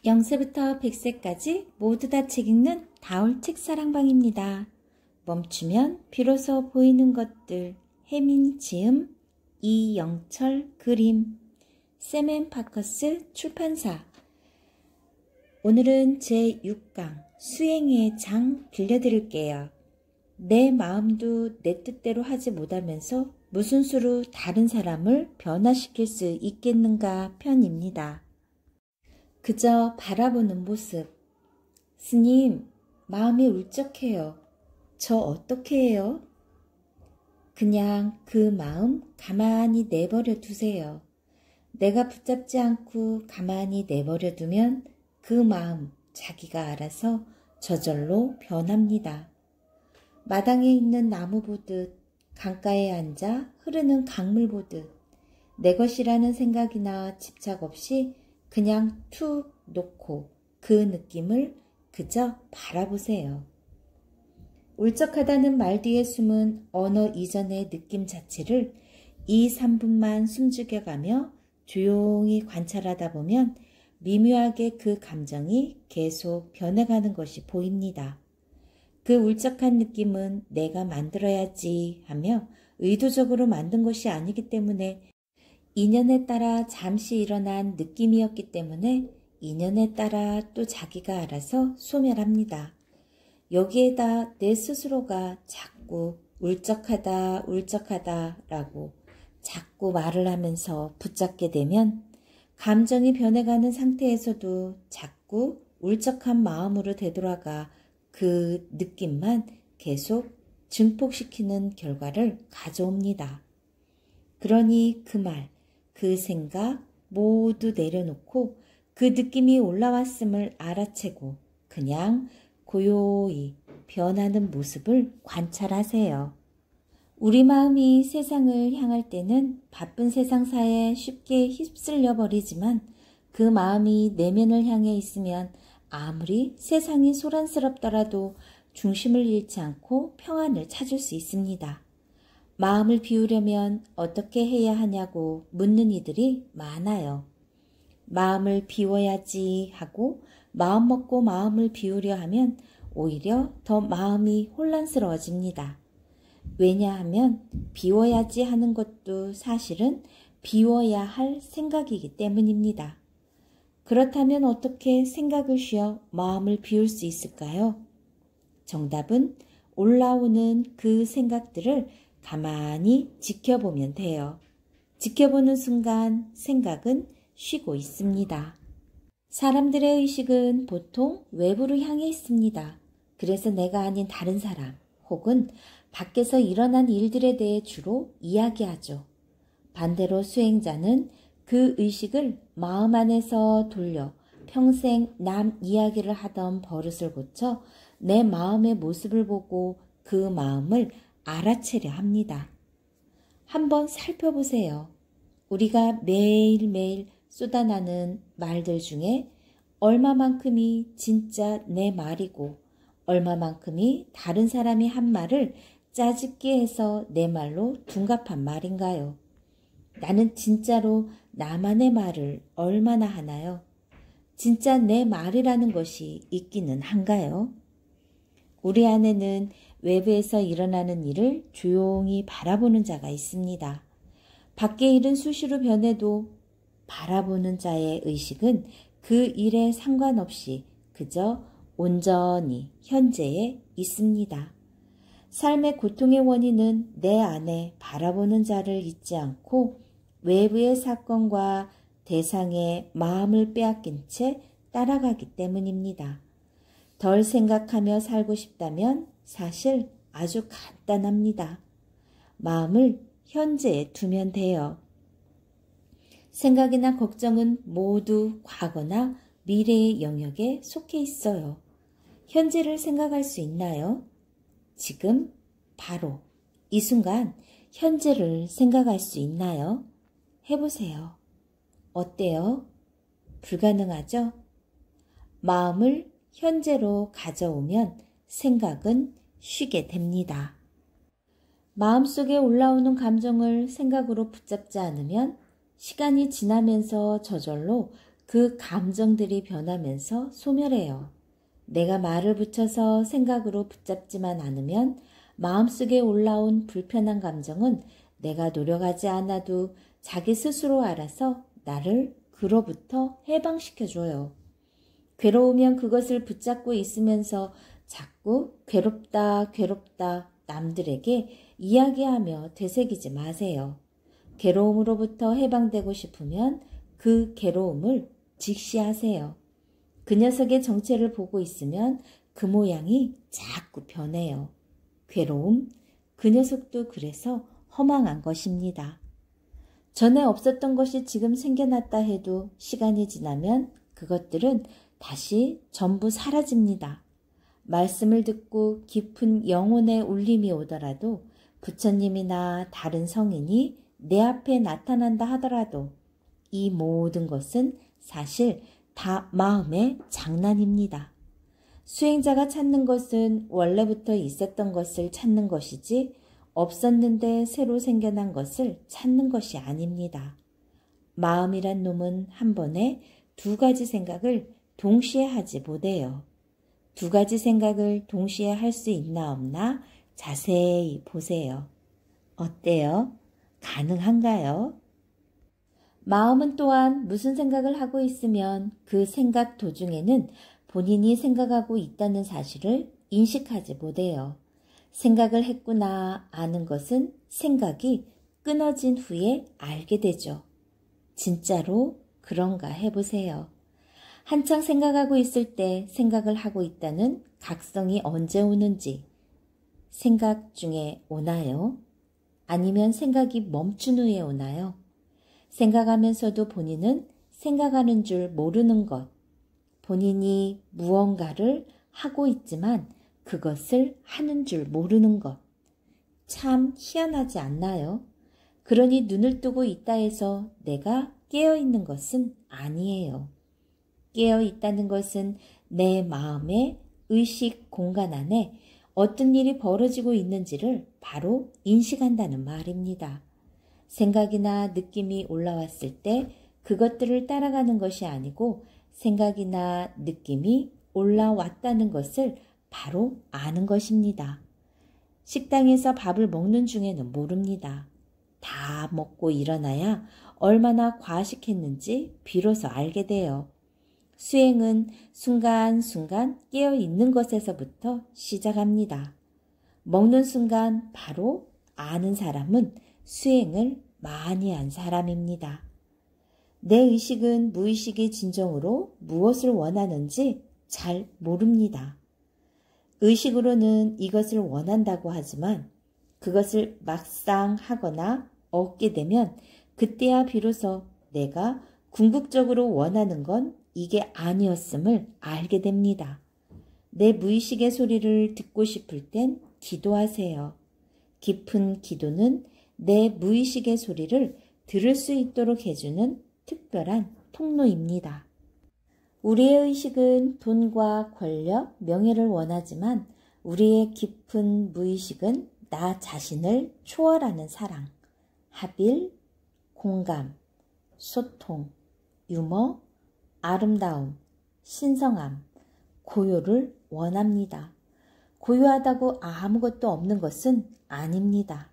0세부터 100세까지 모두 다 책 읽는 다올 책사랑방입니다. 멈추면 비로소 보이는 것들. 혜민 지음, 이영철 그림, 샘앤파커스 출판사. 오늘은 제6강 수행의 장 빌려드릴게요. 내 마음도 내 뜻대로 하지 못하면서 무슨 수로 다른 사람을 변화시킬 수 있겠는가 편입니다. 그저 바라보는 모습. 스님, 마음이 울적해요. 저 어떻게 해요? 그냥 그 마음 가만히 내버려 두세요. 내가 붙잡지 않고 가만히 내버려 두면 그 마음 자기가 알아서 저절로 변합니다. 마당에 있는 나무 보듯, 강가에 앉아 흐르는 강물 보듯 내 것이라는 생각이나 집착 없이 그냥 툭 놓고 그 느낌을 그저 바라보세요. 울적하다는 말 뒤에 숨은 언어 이전의 느낌 자체를 2, 3분만 숨죽여가며 조용히 관찰하다 보면 미묘하게 그 감정이 계속 변해가는 것이 보입니다. 그 울적한 느낌은 내가 만들어야지 하며 의도적으로 만든 것이 아니기 때문에 인연에 따라 잠시 일어난 느낌이었기 때문에 인연에 따라 또 자기가 알아서 소멸합니다. 여기에다 내 스스로가 자꾸 울적하다 라고 자꾸 말을 하면서 붙잡게 되면 감정이 변해가는 상태에서도 자꾸 울적한 마음으로 되돌아가 그 느낌만 계속 증폭시키는 결과를 가져옵니다. 그러니 그 말, 그 생각 모두 내려놓고 그 느낌이 올라왔음을 알아채고 그냥 고요히 변하는 모습을 관찰하세요. 우리 마음이 세상을 향할 때는 바쁜 세상사에 쉽게 휩쓸려 버리지만 그 마음이 내면을 향해 있으면 아무리 세상이 소란스럽더라도 중심을 잃지 않고 평안을 찾을 수 있습니다. 마음을 비우려면 어떻게 해야 하냐고 묻는 이들이 많아요. 마음을 비워야지 하고 마음 먹고 마음을 비우려 하면 오히려 더 마음이 혼란스러워집니다. 왜냐하면 비워야지 하는 것도 사실은 비워야 할 생각이기 때문입니다. 그렇다면 어떻게 생각을 쉬어 마음을 비울 수 있을까요? 정답은 올라오는 그 생각들을 가만히 지켜보면 돼요. 지켜보는 순간 생각은 쉬고 있습니다. 사람들의 의식은 보통 외부로 향해 있습니다. 그래서 내가 아닌 다른 사람 혹은 밖에서 일어난 일들에 대해 주로 이야기하죠. 반대로 수행자는 그 의식을 마음 안에서 돌려 평생 남 이야기를 하던 버릇을 고쳐 내 마음의 모습을 보고 그 마음을 알아채려 합니다. 한번 살펴보세요. 우리가 매일매일 쏟아나는 말들 중에 얼마만큼이 진짜 내 말이고 얼마만큼이 다른 사람이 한 말을 짜집게 해서 내 말로 둔갑한 말인가요? 나는 진짜로 나만의 말을 얼마나 하나요? 진짜 내 말이라는 것이 있기는 한가요? 우리 안에는 외부에서 일어나는 일을 조용히 바라보는 자가 있습니다. 밖의 일은 수시로 변해도 바라보는 자의 의식은 그 일에 상관없이 그저 온전히 현재에 있습니다. 삶의 고통의 원인은 내 안에 바라보는 자를 잊지 않고 외부의 사건과 대상의 마음을 빼앗긴 채 따라가기 때문입니다. 덜 생각하며 살고 싶다면 사실 아주 간단합니다. 마음을 현재에 두면 돼요. 생각이나 걱정은 모두 과거나 미래의 영역에 속해 있어요. 현재를 생각할 수 있나요? 지금 바로 이 순간 현재를 생각할 수 있나요? 해보세요. 어때요? 불가능하죠? 마음을 현재로 가져오면 생각은 쉬게 됩니다. 마음속에 올라오는 감정을 생각으로 붙잡지 않으면 시간이 지나면서 저절로 그 감정들이 변하면서 소멸해요. 내가 말을 붙여서 생각으로 붙잡지만 않으면 마음속에 올라온 불편한 감정은 내가 노력하지 않아도 자기 스스로 알아서 나를 그로부터 해방시켜줘요. 괴로우면 그것을 붙잡고 있으면서 자꾸 괴롭다, 괴롭다 남들에게 이야기하며 되새기지 마세요. 괴로움으로부터 해방되고 싶으면 그 괴로움을 직시하세요. 그 녀석의 정체를 보고 있으면 그 모양이 자꾸 변해요. 괴로움, 그 녀석도 그래서 허망한 것입니다. 전에 없었던 것이 지금 생겨났다 해도 시간이 지나면 그것들은 다시 전부 사라집니다. 말씀을 듣고 깊은 영혼의 울림이 오더라도 부처님이나 다른 성인이 내 앞에 나타난다 하더라도 이 모든 것은 사실 다 마음의 장난입니다. 수행자가 찾는 것은 원래부터 있었던 것을 찾는 것이지 없었는데 새로 생겨난 것을 찾는 것이 아닙니다. 마음이란 놈은 한 번에 두 가지 생각을 동시에 하지 못해요. 두 가지 생각을 동시에 할 수 있나 없나 자세히 보세요. 어때요? 가능한가요? 마음은 또한 무슨 생각을 하고 있으면 그 생각 도중에는 본인이 생각하고 있다는 사실을 인식하지 못해요. 생각을 했구나 아는 것은 생각이 끊어진 후에 알게 되죠. 진짜로 그런가 해보세요. 한창 생각하고 있을 때 생각을 하고 있다는 각성이 언제 오는지 생각 중에 오나요? 아니면 생각이 멈춘 후에 오나요? 생각하면서도 본인은 생각하는 줄 모르는 것, 본인이 무언가를 하고 있지만 그것을 하는 줄 모르는 것. 참 희한하지 않나요? 그러니 눈을 뜨고 있다 해서 내가 깨어있는 것은 아니에요. 깨어있다는 것은 내 마음의 의식 공간 안에 어떤 일이 벌어지고 있는지를 바로 인식한다는 말입니다. 생각이나 느낌이 올라왔을 때 그것들을 따라가는 것이 아니고 생각이나 느낌이 올라왔다는 것을 바로 아는 것입니다. 식당에서 밥을 먹는 중에는 모릅니다. 다 먹고 일어나야 얼마나 과식했는지 비로소 알게 돼요. 수행은 순간순간 깨어있는 것에서부터 시작합니다. 먹는 순간 바로 아는 사람은 수행을 많이 한 사람입니다. 내 의식은 무의식의 진정으로 무엇을 원하는지 잘 모릅니다. 의식으로는 이것을 원한다고 하지만 그것을 막상 하거나 얻게 되면 그때야 비로소 내가 궁극적으로 원하는 건 이게 아니었음을 알게 됩니다. 내 무의식의 소리를 듣고 싶을 땐 기도하세요. 깊은 기도는 내 무의식의 소리를 들을 수 있도록 해주는 특별한 통로입니다. 우리의 의식은 돈과 권력, 명예를 원하지만 우리의 깊은 무의식은 나 자신을 초월하는 사랑, 합일, 공감, 소통, 유머, 아름다움, 신성함, 고요를 원합니다. 고요하다고 아무것도 없는 것은 아닙니다.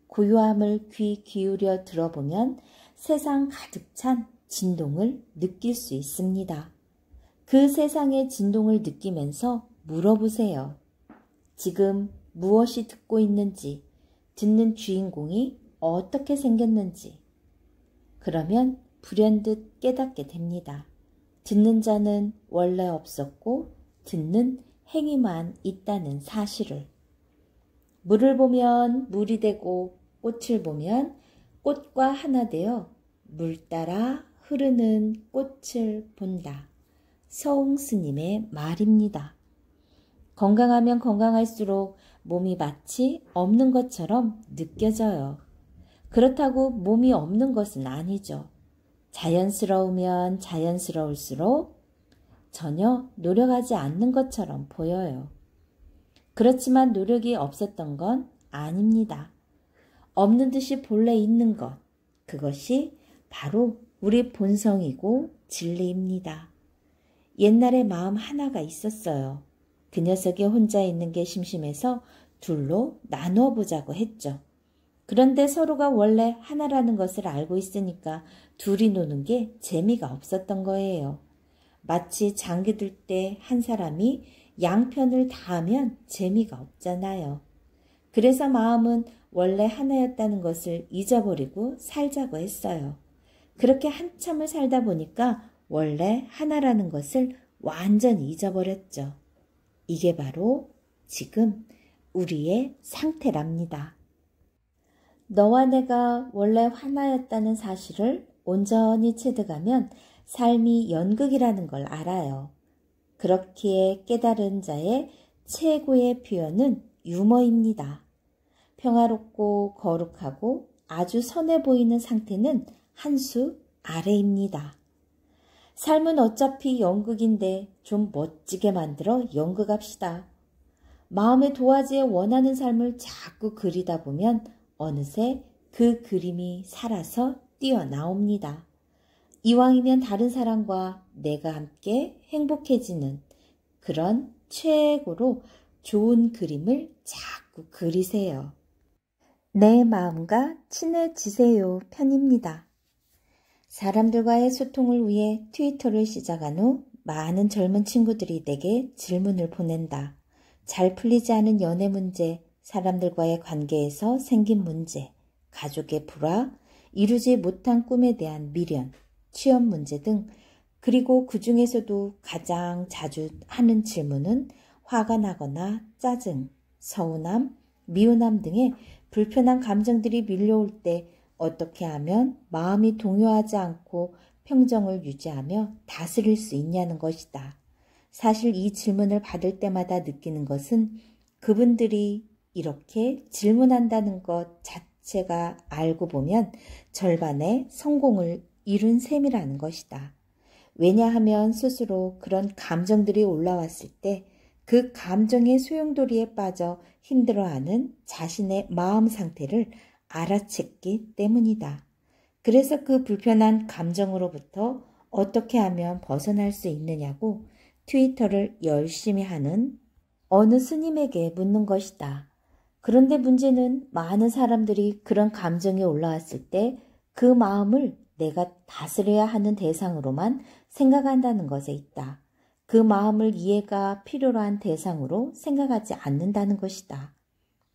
고요함을 귀 기울여 들어보면 세상 가득 찬 진동을 느낄 수 있습니다. 그 세상의 진동을 느끼면서 물어보세요. 지금 무엇이 듣고 있는지, 듣는 주인공이 어떻게 생겼는지. 그러면 불현듯 깨닫게 됩니다. 듣는 자는 원래 없었고 듣는 행위만 있다는 사실을. 물을 보면 물이 되고 꽃을 보면 꽃과 하나 되어 물 따라 흐르는 꽃을 본다. 서웅 스님의 말입니다. 건강하면 건강할수록 몸이 마치 없는 것처럼 느껴져요. 그렇다고 몸이 없는 것은 아니죠. 자연스러우면 자연스러울수록 전혀 노력하지 않는 것처럼 보여요. 그렇지만 노력이 없었던 건 아닙니다. 없는 듯이 본래 있는 것, 그것이 바로 우리 본성이고 진리입니다. 옛날에 마음 하나가 있었어요. 그 녀석이 혼자 있는 게 심심해서 둘로 나누어 보자고 했죠. 그런데 서로가 원래 하나라는 것을 알고 있으니까 둘이 노는 게 재미가 없었던 거예요. 마치 장기 들 때 한 사람이 양편을 다 하면 재미가 없잖아요. 그래서 마음은 원래 하나였다는 것을 잊어버리고 살자고 했어요. 그렇게 한참을 살다 보니까 원래 하나라는 것을 완전히 잊어버렸죠. 이게 바로 지금 우리의 상태랍니다. 너와 내가 원래 하나였다는 사실을 온전히 체득하면 삶이 연극이라는 걸 알아요. 그렇기에 깨달은 자의 최고의 표현은 유머입니다. 평화롭고 거룩하고 아주 선해 보이는 상태는 한 수 아래입니다. 삶은 어차피 연극인데 좀 멋지게 만들어 연극합시다. 마음의 도화지에 원하는 삶을 자꾸 그리다 보면 어느새 그 그림이 살아서 뛰어나옵니다. 이왕이면 다른 사람과 내가 함께 행복해지는 그런 최고로 좋은 그림을 자꾸 그리세요. 내 마음과 친해지세요 편입니다. 사람들과의 소통을 위해 트위터를 시작한 후 많은 젊은 친구들이 내게 질문을 보낸다. 잘 풀리지 않은 연애 문제, 사람들과의 관계에서 생긴 문제, 가족의 불화, 이루지 못한 꿈에 대한 미련, 취업 문제 등, 그리고 그 중에서도 가장 자주 하는 질문은 화가 나거나 짜증, 서운함, 미운함 등의 불편한 감정들이 밀려올 때 어떻게 하면 마음이 동요하지 않고 평정을 유지하며 다스릴 수 있냐는 것이다. 사실 이 질문을 받을 때마다 느끼는 것은 그분들이 이렇게 질문한다는 것 자체가 알고 보면 절반의 성공을 이룬 셈이라는 것이다. 왜냐하면 스스로 그런 감정들이 올라왔을 때 그 감정의 소용돌이에 빠져 힘들어하는 자신의 마음 상태를 알아챘기 때문이다. 그래서 그 불편한 감정으로부터 어떻게 하면 벗어날 수 있느냐고 트위터를 열심히 하는 어느 스님에게 묻는 것이다. 그런데 문제는 많은 사람들이 그런 감정이 올라왔을 때 그 마음을 내가 다스려야 하는 대상으로만 생각한다는 것에 있다. 그 마음을 이해가 필요로 한 대상으로 생각하지 않는다는 것이다.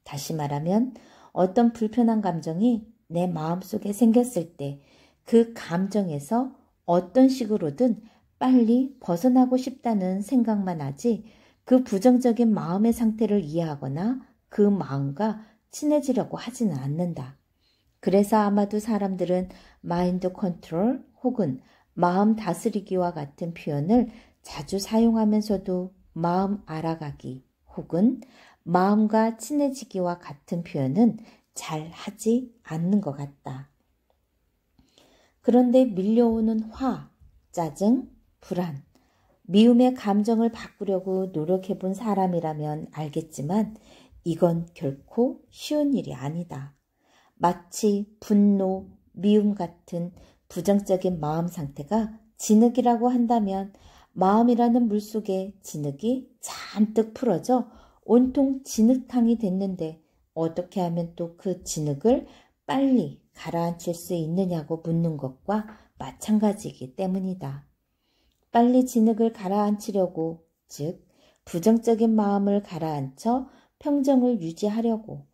다시 말하면 어떤 불편한 감정이 내 마음속에 생겼을 때 그 감정에서 어떤 식으로든 빨리 벗어나고 싶다는 생각만 하지 그 부정적인 마음의 상태를 이해하거나 그 마음과 친해지려고 하지는 않는다. 그래서 아마도 사람들은 마인드 컨트롤 혹은 마음 다스리기와 같은 표현을 자주 사용하면서도 마음 알아가기 혹은 마음과 친해지기와 같은 표현은 잘 하지 않는 것 같다. 그런데 밀려오는 화, 짜증, 불안, 미움의 감정을 바꾸려고 노력해 본 사람이라면 알겠지만 이건 결코 쉬운 일이 아니다. 마치 분노, 미움 같은 부정적인 마음 상태가 진흙이라고 한다면 마음이라는 물속에 진흙이 잔뜩 풀어져 온통 진흙탕이 됐는데 어떻게 하면 또 그 진흙을 빨리 가라앉힐 수 있느냐고 묻는 것과 마찬가지이기 때문이다. 빨리 진흙을 가라앉히려고, 즉 부정적인 마음을 가라앉혀 평정을 유지하려고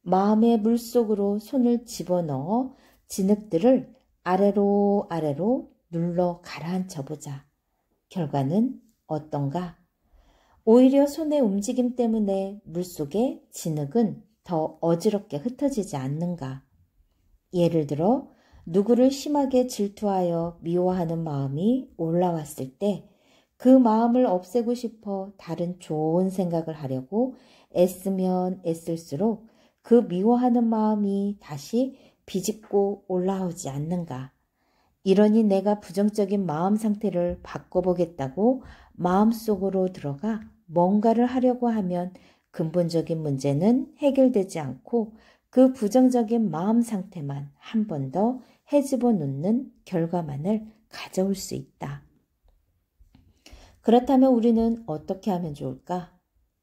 마음의 물속으로 손을 집어넣어 진흙들을 아래로 눌러 가라앉혀 보자. 결과는 어떤가? 오히려 손의 움직임 때문에 물속의 진흙은 더 어지럽게 흩어지지 않는가? 예를 들어 누구를 심하게 질투하여 미워하는 마음이 올라왔을 때 그 마음을 없애고 싶어 다른 좋은 생각을 하려고 애쓰면 애쓸수록 그 미워하는 마음이 다시 비집고 올라오지 않는가? 이러니 내가 부정적인 마음 상태를 바꿔보겠다고 마음속으로 들어가 뭔가를 하려고 하면 근본적인 문제는 해결되지 않고 그 부정적인 마음 상태만 한 번 더 헤집어 놓는 결과만을 가져올 수 있다. 그렇다면 우리는 어떻게 하면 좋을까?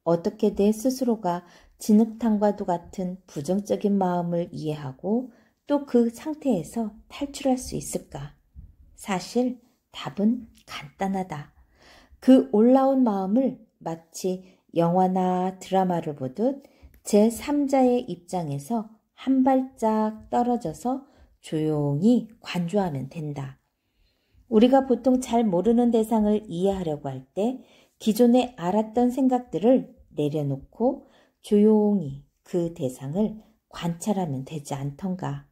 어떻게 내 스스로가 진흙탕과도 같은 부정적인 마음을 이해하고 또 그 상태에서 탈출할 수 있을까? 사실 답은 간단하다. 그 올라온 마음을 마치 영화나 드라마를 보듯 제3자의 입장에서 한 발짝 떨어져서 조용히 관조하면 된다. 우리가 보통 잘 모르는 대상을 이해하려고 할 때 기존에 알았던 생각들을 내려놓고 조용히 그 대상을 관찰하면 되지 않던가.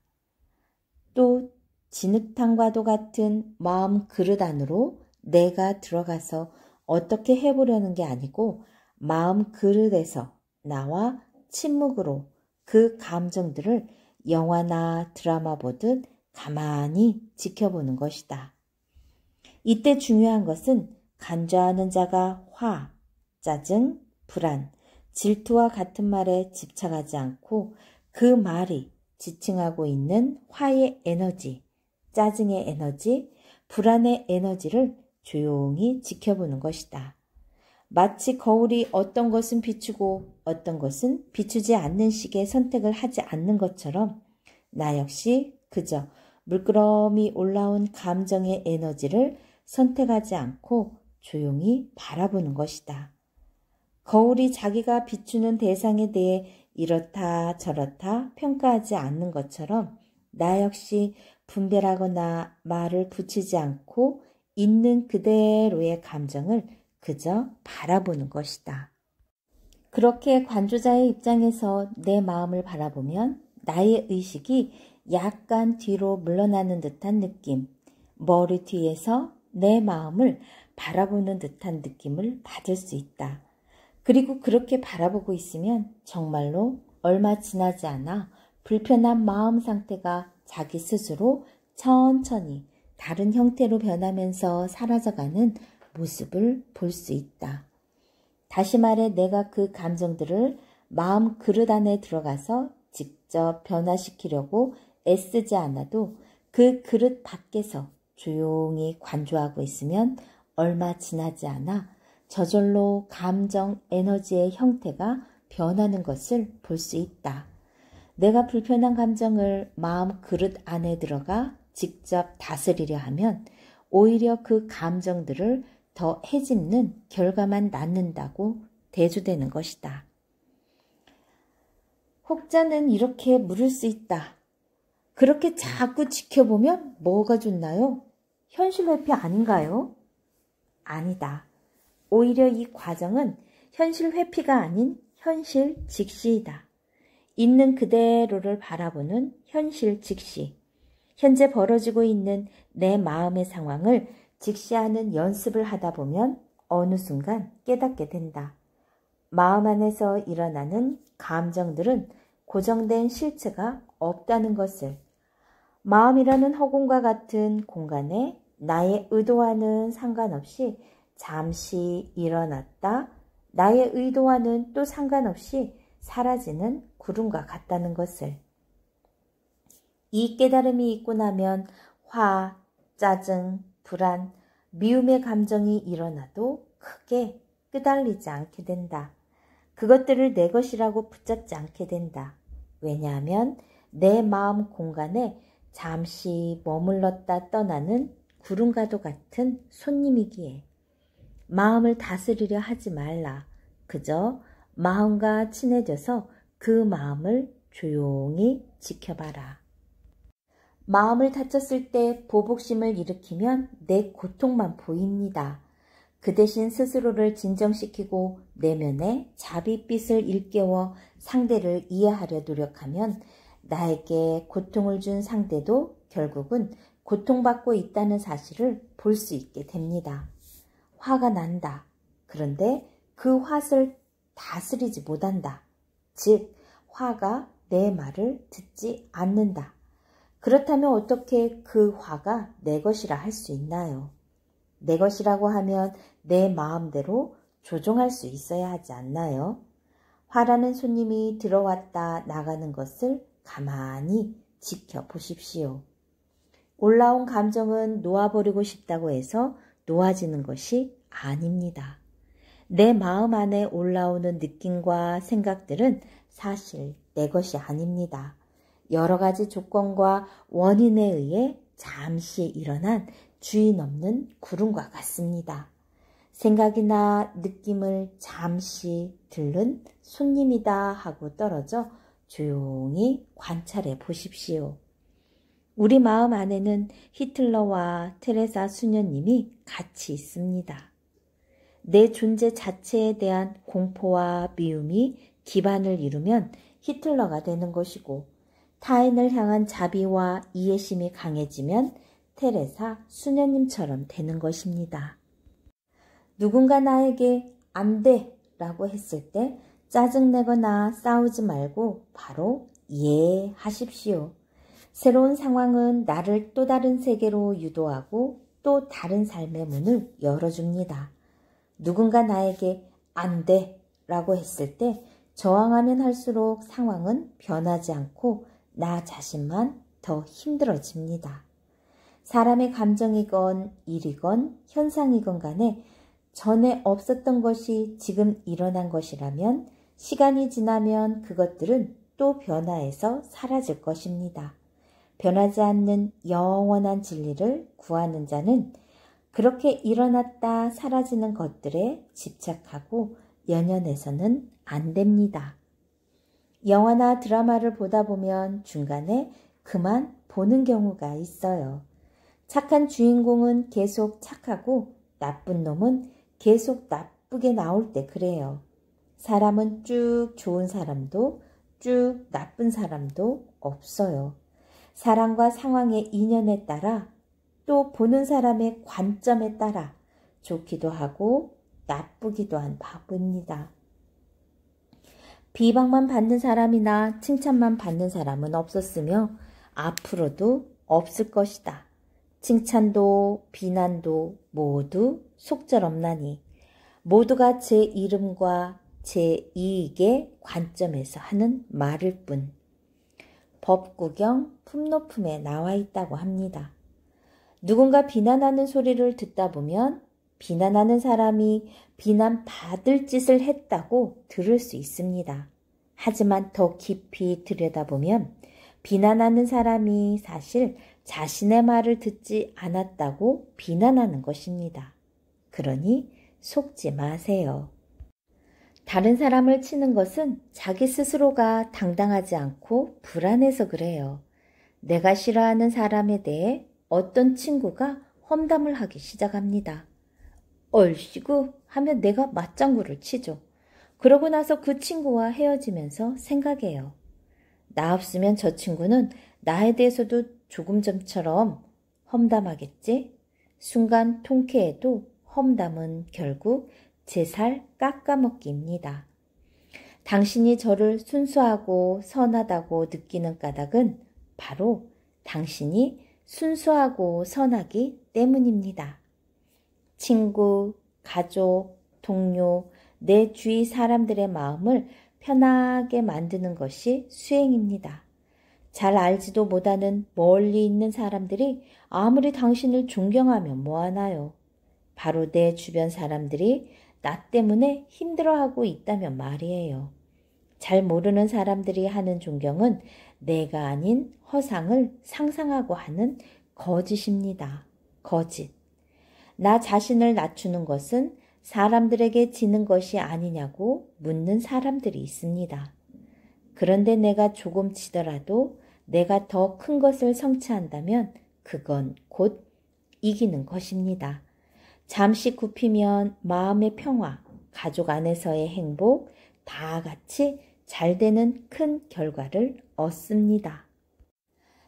또 진흙탕과도 같은 마음 그릇 안으로 내가 들어가서 어떻게 해보려는 게 아니고 마음 그릇에서 나와 침묵으로 그 감정들을 영화나 드라마 보듯 가만히 지켜보는 것이다. 이때 중요한 것은 간주하는 자가 화, 짜증, 불안, 질투와 같은 말에 집착하지 않고 그 말이 지칭하고 있는 화의 에너지, 짜증의 에너지, 불안의 에너지를 조용히 지켜보는 것이다. 마치 거울이 어떤 것은 비추고 어떤 것은 비추지 않는 식의 선택을 하지 않는 것처럼 나 역시 그저 물끄러미 올라온 감정의 에너지를 선택하지 않고 조용히 바라보는 것이다. 거울이 자기가 비추는 대상에 대해 이렇다 저렇다 평가하지 않는 것처럼 나 역시 분별하거나 말을 붙이지 않고 있는 그대로의 감정을 그저 바라보는 것이다. 그렇게 관조자의 입장에서 내 마음을 바라보면 나의 의식이 약간 뒤로 물러나는 듯한 느낌, 머리 뒤에서 내 마음을 바라보는 듯한 느낌을 받을 수 있다. 그리고 그렇게 바라보고 있으면 정말로 얼마 지나지 않아 불편한 마음 상태가 자기 스스로 천천히 다른 형태로 변하면서 사라져가는 모습을 볼 수 있다. 다시 말해 내가 그 감정들을 마음 그릇 안에 들어가서 직접 변화시키려고 애쓰지 않아도 그 그릇 밖에서 조용히 관조하고 있으면 얼마 지나지 않아 저절로 감정 에너지의 형태가 변하는 것을 볼 수 있다. 내가 불편한 감정을 마음 그릇 안에 들어가 직접 다스리려 하면 오히려 그 감정들을 더 해집는 결과만 낳는다고 대조되는 것이다. 혹자는 이렇게 물을 수 있다. 그렇게 자꾸 지켜보면 뭐가 좋나요? 현실 회피 아닌가요? 아니다. 오히려 이 과정은 현실 회피가 아닌 현실 직시이다. 있는 그대로를 바라보는 현실 직시. 현재 벌어지고 있는 내 마음의 상황을 직시하는 연습을 하다 보면 어느 순간 깨닫게 된다. 마음 안에서 일어나는 감정들은 고정된 실체가 없다는 것을, 마음이라는 허공과 같은 공간에 나의 의도와는 상관없이 잠시 일어났다 나의 의도와는 또 상관없이 사라지는 구름과 같다는 것을. 이 깨달음이 있고 나면 화, 짜증, 불안, 미움의 감정이 일어나도 크게 끄달리지 않게 된다. 그것들을 내 것이라고 붙잡지 않게 된다. 왜냐하면 내 마음 공간에 잠시 머물렀다 떠나는 구름과도 같은 손님이기에. 마음을 다스리려 하지 말라. 그저 마음과 친해져서 그 마음을 조용히 지켜봐라. 마음을 다쳤을 때 보복심을 일으키면 내 고통만 보입니다. 그 대신 스스로를 진정시키고 내면의 자비빛을 일깨워 상대를 이해하려 노력하면 나에게 고통을 준 상대도 결국은 고통받고 있다는 사실을 볼 수 있게 됩니다. 화가 난다. 그런데 그 화를 다스리지 못한다. 즉, 화가 내 말을 듣지 않는다. 그렇다면 어떻게 그 화가 내 것이라 할 수 있나요? 내 것이라고 하면 내 마음대로 조종할 수 있어야 하지 않나요? 화라는 손님이 들어왔다 나가는 것을 가만히 지켜보십시오. 올라온 감정은 놓아버리고 싶다고 해서 놓아지는 것이 아닙니다. 내 마음 안에 올라오는 느낌과 생각들은 사실 내 것이 아닙니다. 여러 가지 조건과 원인에 의해 잠시 일어난 주인 없는 구름과 같습니다. 생각이나 느낌을 잠시 들른 손님이다 하고 떨어져 조용히 관찰해 보십시오. 우리 마음 안에는 히틀러와 테레사 수녀님이 같이 있습니다. 내 존재 자체에 대한 공포와 미움이 기반을 이루면 히틀러가 되는 것이고, 타인을 향한 자비와 이해심이 강해지면 테레사 수녀님처럼 되는 것입니다. 누군가 나에게 안 돼 라고 했을 때 짜증내거나 싸우지 말고 바로 이해하십시오. 새로운 상황은 나를 또 다른 세계로 유도하고 또 다른 삶의 문을 열어줍니다. 누군가 나에게 안 돼 라고 했을 때 저항하면 할수록 상황은 변하지 않고 나 자신만 더 힘들어집니다. 사람의 감정이건 일이건 현상이건 간에 전에 없었던 것이 지금 일어난 것이라면 시간이 지나면 그것들은 또 변화해서 사라질 것입니다. 변하지 않는 영원한 진리를 구하는 자는 그렇게 일어났다 사라지는 것들에 집착하고 연연해서는 안 됩니다. 영화나 드라마를 보다 보면 중간에 그만 보는 경우가 있어요. 착한 주인공은 계속 착하고 나쁜 놈은 계속 나쁘게 나올 때 그래요. 사람은 쭉 좋은 사람도 쭉 나쁜 사람도 없어요. 사람과 상황의 인연에 따라 또 보는 사람의 관점에 따라 좋기도 하고 나쁘기도 한 바보입니다. 비방만 받는 사람이나 칭찬만 받는 사람은 없었으며 앞으로도 없을 것이다. 칭찬도 비난도 모두 속절없나니 모두가 제 이름과 제 이익의 관점에서 하는 말일 뿐. 법구경 품높음에 나와 있다고 합니다. 누군가 비난하는 소리를 듣다 보면 비난하는 사람이 비난받을 짓을 했다고 들을 수 있습니다. 하지만 더 깊이 들여다보면 비난하는 사람이 사실 자신의 말을 듣지 않았다고 비난하는 것입니다. 그러니 속지 마세요. 다른 사람을 치는 것은 자기 스스로가 당당하지 않고 불안해서 그래요. 내가 싫어하는 사람에 대해 어떤 친구가 험담을 하기 시작합니다. 얼씨구 하면 내가 맞장구를 치죠. 그러고 나서 그 친구와 헤어지면서 생각해요. 나 없으면 저 친구는 나에 대해서도 조금 전처럼 험담하겠지? 순간 통쾌해도 험담은 결국 제 살 깎아먹기입니다. 당신이 저를 순수하고 선하다고 느끼는 까닭은 바로 당신이 순수하고 선하기 때문입니다. 친구, 가족, 동료, 내 주위 사람들의 마음을 편하게 만드는 것이 수행입니다. 잘 알지도 못하는 멀리 있는 사람들이 아무리 당신을 존경하면 뭐하나요? 바로 내 주변 사람들이 나 때문에 힘들어하고 있다면 말이에요. 잘 모르는 사람들이 하는 존경은 내가 아닌 허상을 상상하고 하는 거짓입니다. 거짓. 나 자신을 낮추는 것은 사람들에게 지는 것이 아니냐고 묻는 사람들이 있습니다. 그런데 내가 조금 지더라도 내가 더 큰 것을 성취한다면 그건 곧 이기는 것입니다. 잠시 굽히면 마음의 평화, 가족 안에서의 행복, 다 같이 잘 되는 큰 결과를 얻습니다.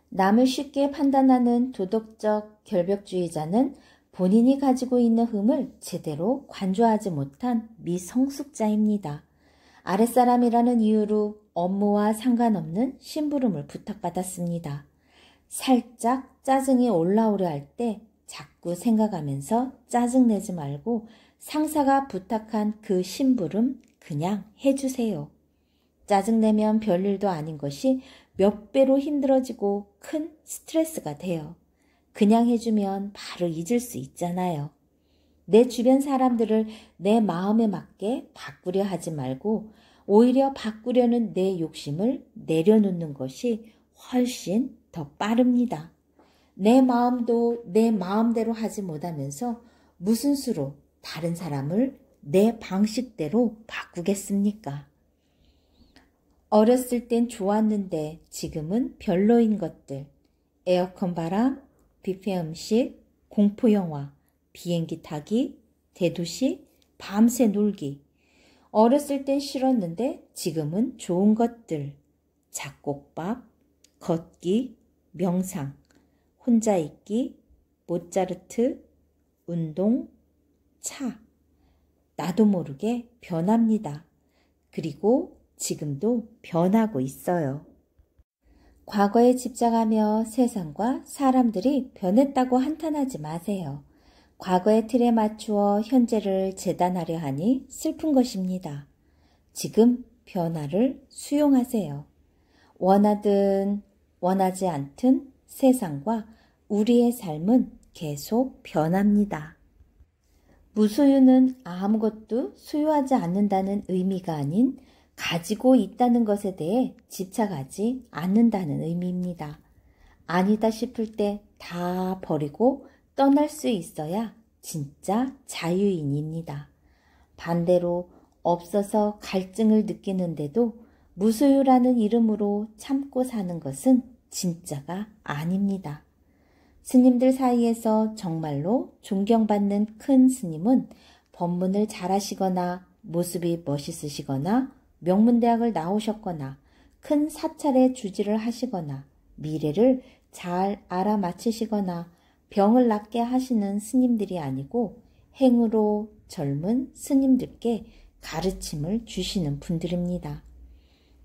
남을 쉽게 판단하는 도덕적 결벽주의자는 본인이 가지고 있는 흠을 제대로 관조하지 못한 미성숙자입니다. 아랫사람이라는 이유로 업무와 상관없는 심부름을 부탁받았습니다. 살짝 짜증이 올라오려 할 때 자꾸 생각하면서 짜증내지 말고 상사가 부탁한 그 심부름 그냥 해주세요. 짜증내면 별일도 아닌 것이 몇 배로 힘들어지고 큰 스트레스가 돼요. 그냥 해주면 바로 잊을 수 있잖아요. 내 주변 사람들을 내 마음에 맞게 바꾸려 하지 말고 오히려 바꾸려는 내 욕심을 내려놓는 것이 훨씬 더 빠릅니다. 내 마음도 내 마음대로 하지 못하면서 무슨 수로 다른 사람을 내 방식대로 바꾸겠습니까? 어렸을 땐 좋았는데 지금은 별로인 것들, 에어컨 바람, 뷔페 음식, 공포영화, 비행기 타기, 대도시, 밤새 놀기. 어렸을 땐 싫었는데 지금은 좋은 것들, 잡곡밥, 걷기, 명상, 혼자 있기, 모차르트, 운동, 차. 나도 모르게 변합니다. 그리고 지금도 변하고 있어요. 과거에 집착하며 세상과 사람들이 변했다고 한탄하지 마세요. 과거의 틀에 맞추어 현재를 재단하려 하니 슬픈 것입니다. 지금 변화를 수용하세요. 원하든 원하지 않든 세상과 우리의 삶은 계속 변합니다. 무소유는 아무것도 소유하지 않는다는 의미가 아닌 가지고 있다는 것에 대해 집착하지 않는다는 의미입니다. 아니다 싶을 때 다 버리고 떠날 수 있어야 진짜 자유인입니다. 반대로 없어서 갈증을 느끼는데도 무소유라는 이름으로 참고 사는 것은 진짜가 아닙니다. 스님들 사이에서 정말로 존경받는 큰 스님은 법문을 잘하시거나 모습이 멋있으시거나 명문대학을 나오셨거나 큰 사찰에 주지를 하시거나 미래를 잘 알아맞히시거나 병을 낫게 하시는 스님들이 아니고 행으로 젊은 스님들께 가르침을 주시는 분들입니다.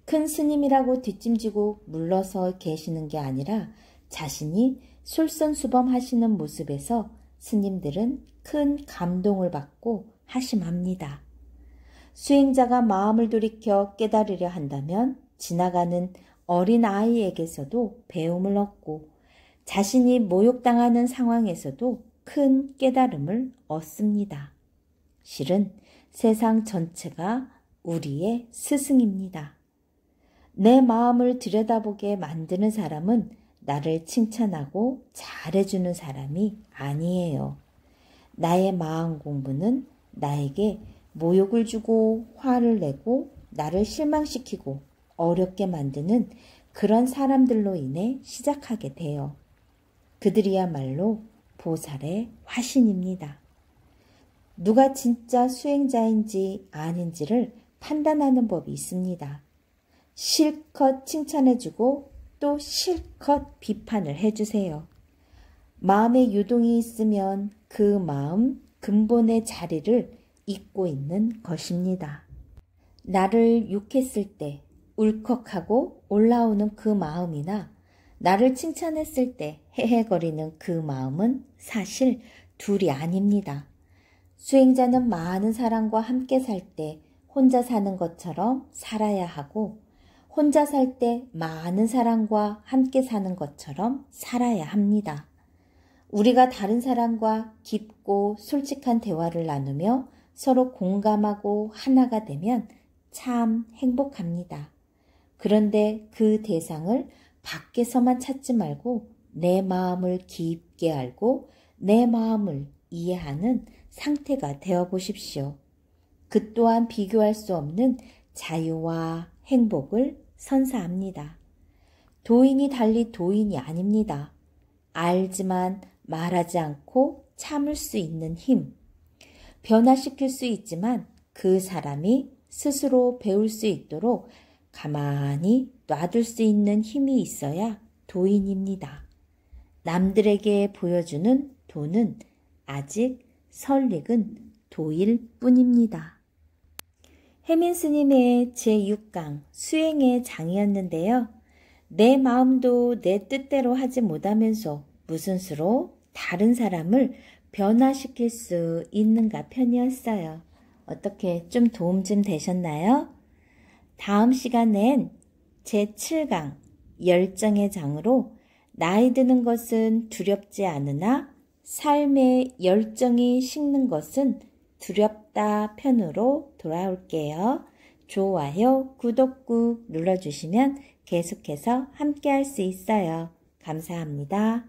큰 스님이라고 뒷짐지고 물러서 계시는 게 아니라 자신이 솔선수범하시는 모습에서 스님들은 큰 감동을 받고 하심합니다. 수행자가 마음을 돌이켜 깨달으려 한다면 지나가는 어린 아이에게서도 배움을 얻고 자신이 모욕당하는 상황에서도 큰 깨달음을 얻습니다. 실은 세상 전체가 우리의 스승입니다. 내 마음을 들여다보게 만드는 사람은 나를 칭찬하고 잘해주는 사람이 아니에요. 나의 마음 공부는 나에게 모욕을 주고 화를 내고 나를 실망시키고 어렵게 만드는 그런 사람들로 인해 시작하게 돼요. 그들이야말로 보살의 화신입니다. 누가 진짜 수행자인지 아닌지를 판단하는 법이 있습니다. 실컷 칭찬해주고 또 실컷 비판을 해주세요. 마음에 유동이 있으면 그 마음 근본의 자리를 잇고 있는 것입니다. 나를 욕했을 때 울컥하고 올라오는 그 마음이나 나를 칭찬했을 때 헤헤거리는 그 마음은 사실 둘이 아닙니다. 수행자는 많은 사람과 함께 살 때 혼자 사는 것처럼 살아야 하고 혼자 살 때 많은 사람과 함께 사는 것처럼 살아야 합니다. 우리가 다른 사람과 깊고 솔직한 대화를 나누며 서로 공감하고 하나가 되면 참 행복합니다. 그런데 그 대상을 밖에서만 찾지 말고 내 마음을 깊게 알고 내 마음을 이해하는 상태가 되어 보십시오. 그 또한 비교할 수 없는 자유와 행복을 선사합니다. 도인이 달리 도인이 아닙니다. 알지만 말하지 않고 참을 수 있는 힘. 변화시킬 수 있지만 그 사람이 스스로 배울 수 있도록 가만히 놔둘 수 있는 힘이 있어야 도인입니다. 남들에게 보여주는 도는 아직 설익은 도일 뿐입니다. 혜민 스님의 제6강 수행의 장이었는데요. 내 마음도 내 뜻대로 하지 못하면서 무슨 수로 다른 사람을 변화시킬 수 있는가 편이었어요. 어떻게 좀 도움 좀 되셨나요? 다음 시간엔 제7강 열정의 장으로 나이 드는 것은 두렵지 않으나 삶의 열정이 식는 것은 두렵다 편으로 돌아올게요. 좋아요, 구독 꾹 눌러주시면 계속해서 함께 할 수 있어요. 감사합니다.